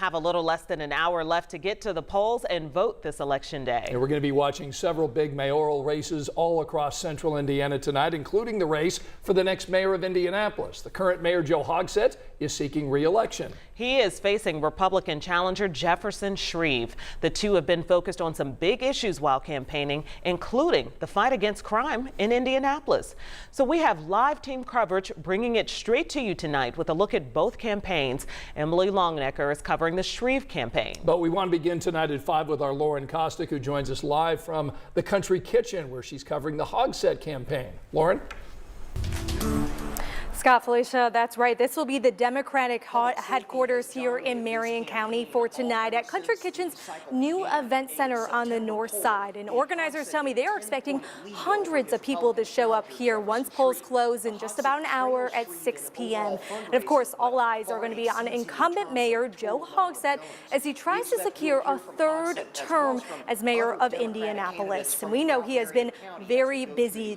Have a little less than an hour left to get to the polls and vote this election day. And we're going to be watching several big mayoral races all across central Indiana tonight, including the race for the next mayor of Indianapolis. The current mayor, Joe Hogsett, is seeking re-election. He is facing Republican challenger Jefferson Shreve. The two have been focused on some big issues while campaigning, including the fight against crime in Indianapolis. So we have live team coverage bringing it straight to you tonight with a look at both campaigns. Emily Longnecker is covering the Shreve campaign. But we want to begin tonight at 5 with our Kostiuk, who joins us live from the Country Kitchen, where she's covering the Hogsett campaign. Lauren? Scott, Felicia, that's right. This will be the Democratic headquarters here in Marion County for tonight at Country Kitchen's new event center on the north side. And organizers tell me they are expecting hundreds of people to show up here once polls close in just about an hour at 6 p.m. And of course, all eyes are going to be on incumbent Mayor Joe Hogsett as he tries to secure a third term as mayor of Indianapolis. And we know he has been very busy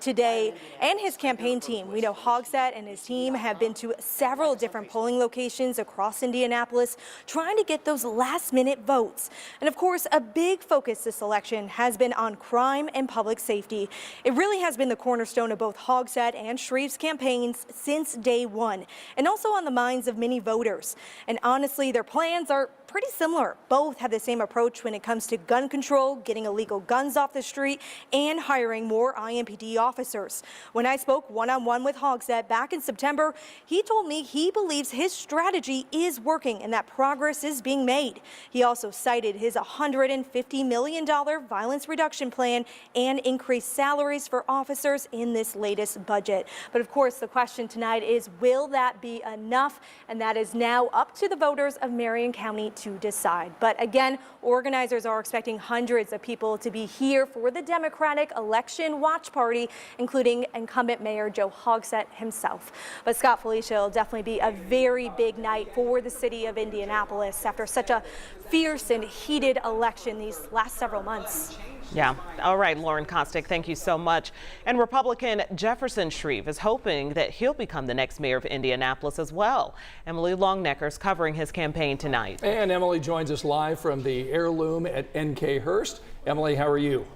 today, and his campaign team. We know Hogsett and his team have been to several different polling locations across Indianapolis trying to get those last-minute votes. And of course, a big focus this election has been on crime and public safety. It really has been the cornerstone of both Hogsett and Shreve's campaigns since day one, and also on the minds of many voters. And honestly, their plans are pretty similar. Both have the same approach when it comes to gun control, getting illegal guns off the street, and hiring more IMPD officers. When I spoke one-on-one with Hogsett back in September, he told me he believes his strategy is working and that progress is being made. He also cited his $150 million violence reduction plan and increased salaries for officers in this latest budget. But of course, the question tonight is, will that be enough? And that is now up to the voters of Marion County to decide. But again, organizers are expecting hundreds of people to be here for the Democratic election watch party, including incumbent Mayor Joe Hogsett himself. But Scott, Felicia, will definitely be a very big night for the city of Indianapolis after such a fierce and heated election these last several months. Yeah. All right, Lauren Kostiuk, thank you so much. And Republican Jefferson Shreve is hoping that he'll become the next mayor of Indianapolis as well. Emily Longnecker is covering his campaign tonight. And Emily joins us live from the Heirloom at N.K. Hurst. Emily, how are you?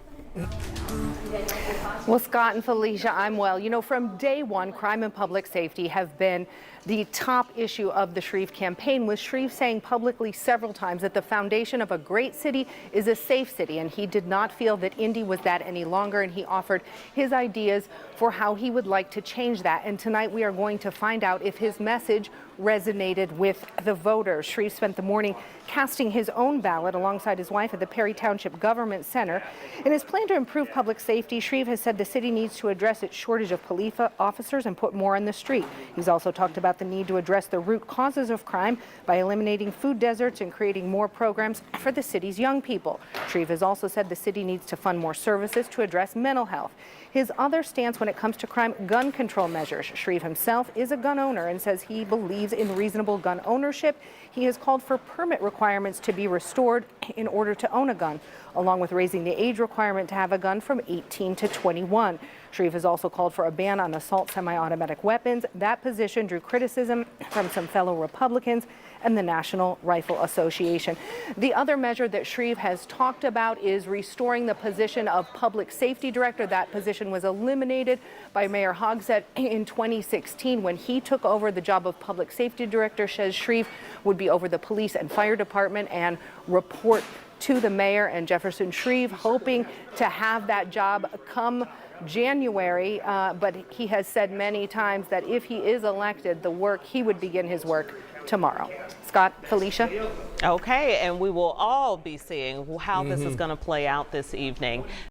Well, Scott and Felicia, I'm well. You know, from day one, crime and public safety have been the top issue of the Shreve campaign, with Shreve saying publicly several times that the foundation of a great city is a safe city, and he did not feel that Indy was that any longer, and he offered his ideas for how he would like to change that. And tonight we are going to find out if his message resonated with the voters. Shreve spent the morning casting his own ballot alongside his wife at the Perry Township Government Center. In his plan to improve public safety, Shreve has said the city needs to address its shortage of police officers and put more on the street. He's also talked about the need to address the root causes of crime by eliminating food deserts and creating more programs for the city's young people. Shreve has also said the city needs to fund more services to address mental health. His other stance when it comes to crime, gun control measures. Shreve himself is a gun owner and says he believes in reasonable gun ownership. He has called for permit requirements to be restored in order to own a gun, along with raising the age requirement to have a gun from 18 to 21. Shreve has also called for a ban on assault semi-automatic weapons. That position drew criticism from some fellow Republicans and the National Rifle Association. The other measure that Shreve has talked about is restoring the position of public safety director. That position was eliminated by Mayor Hogsett in 2016 when he took over the job of public safety director. Says Shreve would be over the police and fire department and report to the mayor. And Jefferson Shreve hoping to have that job come January, but he has said many times that if he is elected, he would begin his work tomorrow. Scott, Felicia. Okay, and we will all be seeing how this is going to play out this evening.